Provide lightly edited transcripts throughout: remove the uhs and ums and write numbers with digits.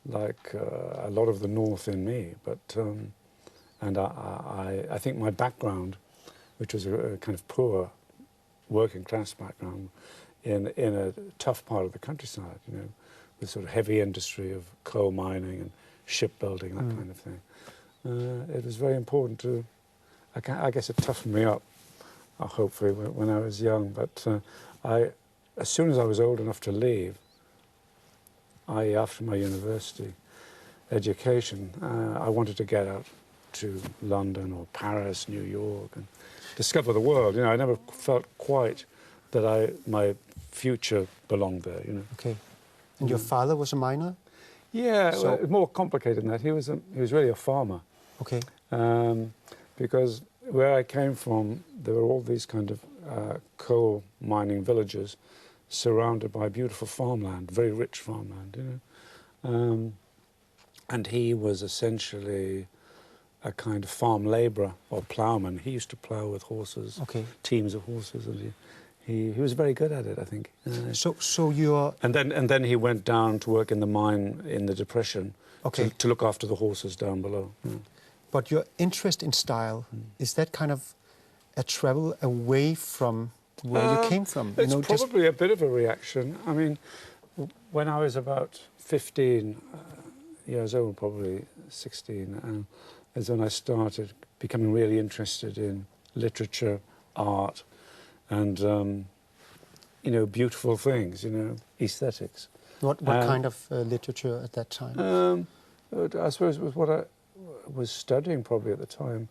like a lot of the North in me, but and I think my background, which was a kind of poor working class background in a tough part of the countryside, you know, with sort of heavy industry of coal mining and shipbuilding, that kind of thing. It was very important to, I guess it toughened me up, hopefully, when I was young. But as soon as I was old enough to leave, after my university education, I wanted to get out to London or Paris, New York, and discover the world. You know, I never felt quite that my future belonged there, you know. Okay. And your father was a miner? Yeah, so, well, more complicated than that. He was really a farmer. Okay. Because where I came from, there were all these kind of coal mining villages surrounded by beautiful farmland, very rich farmland, you know. And he was essentially a kind of farm labourer or ploughman. He used to plough with horses, teams of horses, and he was very good at it, I think. So you're... And then he went down to work in the mine in the Depression to look after the horses down below. Yeah. But your interest in style, is that kind of a travel away from where you came from? It's probably a bit of a reaction. I mean, when I was about 15 years old, probably 16, is when I started becoming really interested in literature, art, and, you know, beautiful things, you know, aesthetics. What kind of literature at that time? I suppose it was what I was studying probably at the time,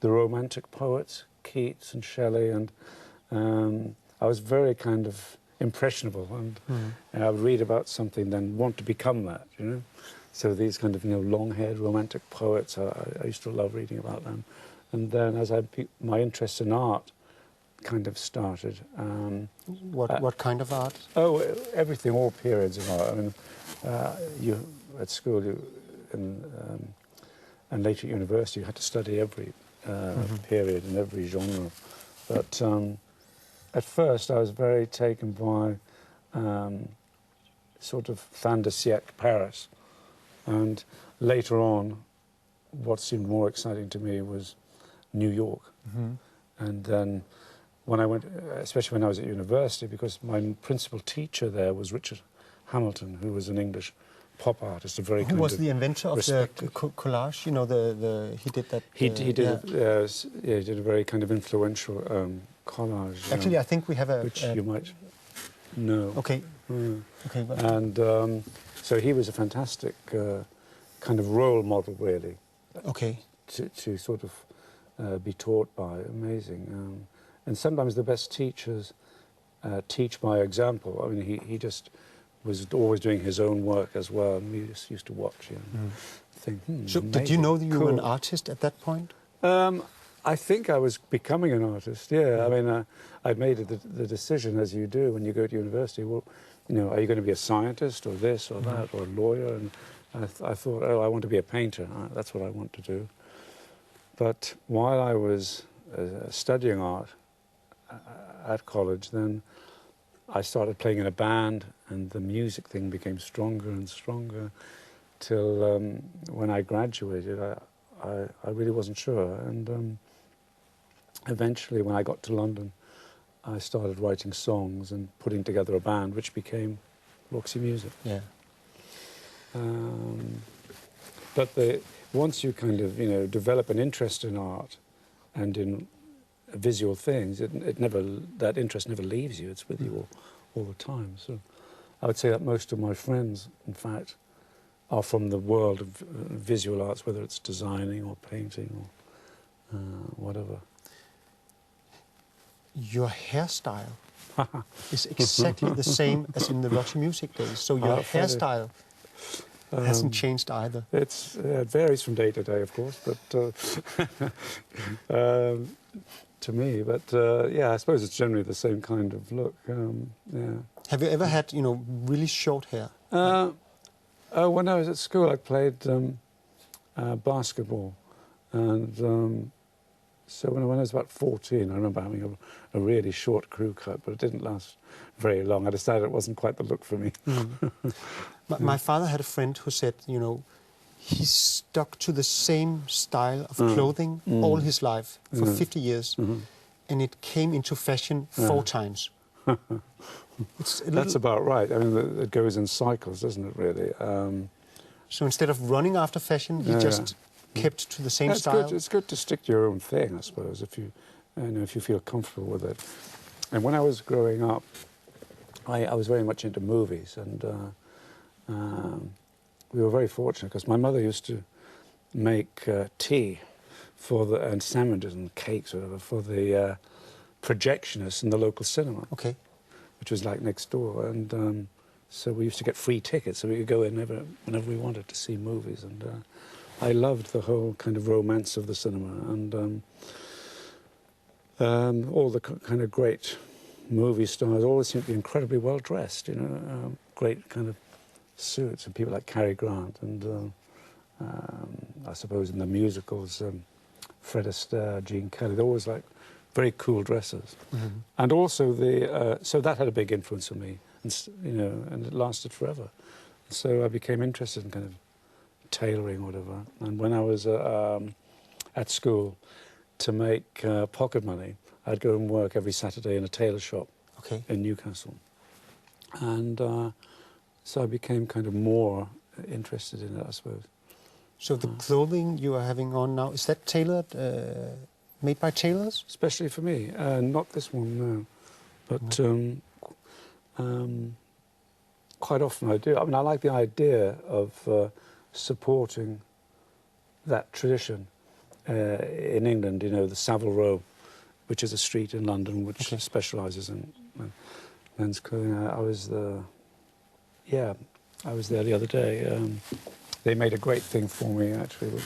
the Romantic poets, Keats and Shelley, and I was very kind of impressionable, and I would read about something, then want to become that, you know. So these kind of, you know, long-haired Romantic poets, I used to love reading about them. And then as my interest in art kind of started. What kind of art? Oh, everything, all periods of art. I mean, you at school, and later at university, you had to study every period and every genre. But at first, I was very taken by sort of fin de siècle Paris. And later on, what seemed more exciting to me was New York. And then when I went, especially when I was at university, because my principal teacher there was Richard Hamilton, who was an English pop artist, a very Who was the inventor of the collage? You know, he did that. He did a very kind of influential collage. Actually, I think we have a which you might know. Okay. Okay. But and so he was a fantastic kind of role model, really. Okay. To sort of be taught by, amazing. And sometimes the best teachers teach by example. I mean, he just was always doing his own work as well, and we just used to watch and think, So amazing, did you know that you cool. were an artist at that point? I think I was becoming an artist, yeah. I mean, I'd made the decision, as you do when you go to university, well, you know, are you going to be a scientist or this or that or a lawyer? And I thought, oh, I want to be a painter. That's what I want to do. But while I was studying art at college, then I started playing in a band, and the music thing became stronger and stronger till when I graduated, I really wasn't sure. And eventually, when I got to London, I started writing songs and putting together a band, which became Roxy Music. Yeah. But once you kind of, you know, develop an interest in art and in visual things, that interest never leaves you. It's with you all the time. So I would say that most of my friends, in fact, are from the world of visual arts, whether it's designing or painting or whatever. Your hairstyle is exactly the same as in the Roxy Music days. So your hairstyle hasn't changed either. It varies from day to day, of course, but to me. But yeah, I suppose it's generally the same kind of look. Yeah. Have you ever had, you know, really short hair? When I was at school, I played basketball, and So when I was about 14, I remember having a really short crew cut, but it didn't last very long. I decided it wasn't quite the look for me. My father had a friend who said, you know, he stuck to the same style of clothing all his life for 50 years, and it came into fashion 4 times. That's about right. I mean, it goes in cycles, doesn't it, really? So instead of running after fashion, he just kept to the same style? It's good to stick to your own thing, I suppose, if you feel comfortable with it. And when I was growing up, I was very much into movies, and we were very fortunate because my mother used to make tea and sandwiches and cakes or whatever for the projectionists in the local cinema, which was like next door. And so we used to get free tickets, so we could go in whenever we wanted to see movies. And I loved the whole kind of romance of the cinema, and all the kind of great movie stars always seemed to be incredibly well dressed, you know, great kind of suits, and people like Cary Grant, and I suppose in the musicals, Fred Astaire, Gene Kelly, they're always like very cool dressers. And also so that had a big influence on me, and you know, and it lasted forever. So I became interested in kind of tailoring or whatever. And when I was at school, to make pocket money, I'd go and work every Saturday in a tailor shop in Newcastle. And so I became kind of more interested in it, I suppose. So the clothing you are having on now, is that tailored, made by tailors? Especially for me. Not this one, no. But quite often I do. I mean, I like the idea of supporting that tradition. In England, you know, the Savile Row, which is a street in London which specialises in men's clothing. I was there the other day. They made a great thing for me, actually,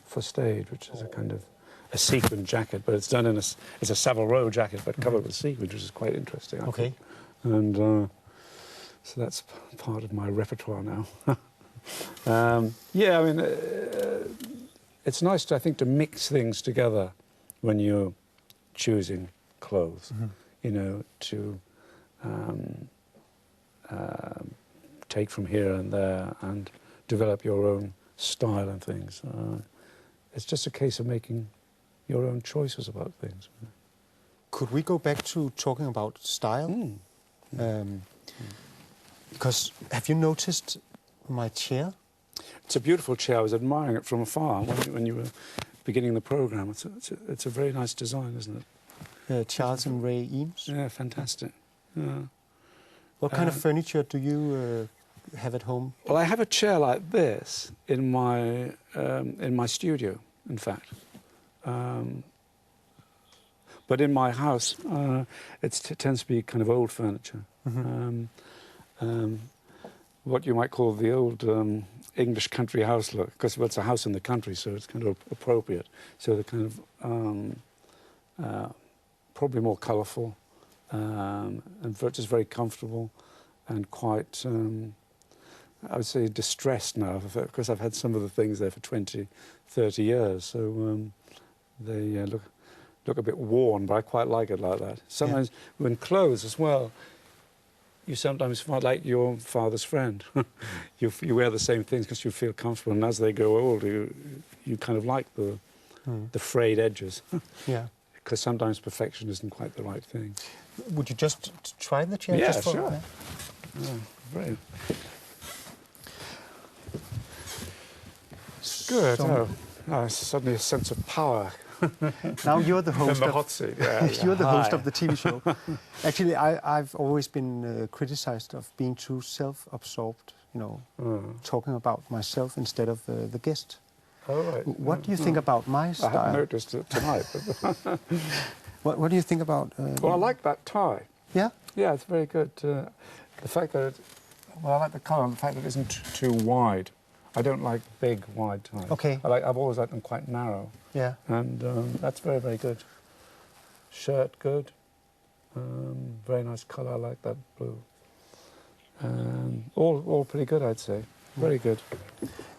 for stage, which is a kind of a sequin jacket, but it's done in it's a Savile Row jacket, but covered with sequins, which is quite interesting. I think. And so that's part of my repertoire now. Yeah, I mean, it's nice, I think, to mix things together when you're choosing clothes, you know, to take from here and there and develop your own style and things. It's just a case of making your own choices about things. Could we go back to talking about style? Because have you noticed my chair? It's a beautiful chair. I was admiring it from afar when you were beginning the programme. It's a very nice design, isn't it? Charles and Ray Eames? Yeah, fantastic. Yeah. What kind of furniture do you have at home? Well, I have a chair like this in my studio, in fact. But in my house, it tends to be kind of old furniture. What you might call the old English country house look, because it's a house in the country, so it's kind of appropriate. So they're kind of probably more colourful and just very comfortable and quite, I would say, distressed now, because I've had some of the things there for 20, 30 years. So they look a bit worn, but I quite like it like that. Sometimes when clothes as well, you sometimes find like your father's friend. you wear the same things because you feel comfortable, and as they grow older, you kind of like the frayed edges. Yeah. Because sometimes perfection isn't quite the right thing. Would you just try the chair? Yeah, just for, sure. Yeah, great. Good. Oh, suddenly a sense of power. Now you're the host. In the hot seat. Yeah, you're the host of the TV show. Actually, I've always been criticized of being too self-absorbed. You know, talking about myself instead of the guest. Oh, right. What do you think about my style? I haven't noticed it tonight. But what do you think about? Well, I like that tie. Yeah. Yeah, it's very good. The fact that I like the colour and the fact that it isn't too wide. I don't like big, wide ties. Okay. I've always liked them quite narrow. Yeah. And that's very, very good. Shirt, good. Very nice colour. I like that blue. All pretty good, I'd say. Very good.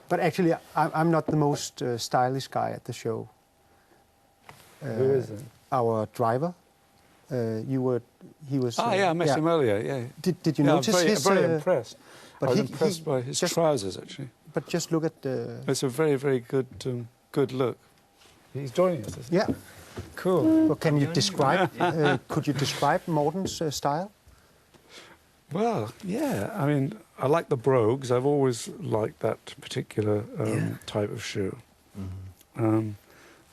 But actually, I'm not the most stylish guy at the show. Who is it? Our driver. He was. Yeah, I met him earlier. Yeah. Did you notice his? Very impressed. But I was impressed by his trousers, actually. But just look at the. It's a very, very good look. He's joining us, isn't he? Yeah. Cool. Well, can you describe? Could you describe Morten's style? Well, yeah. I mean, I like the brogues. I've always liked that particular type of shoe.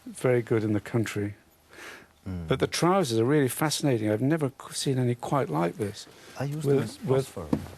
Very good in the country. But the trousers are really fascinating. I've never seen any quite like this. I used them as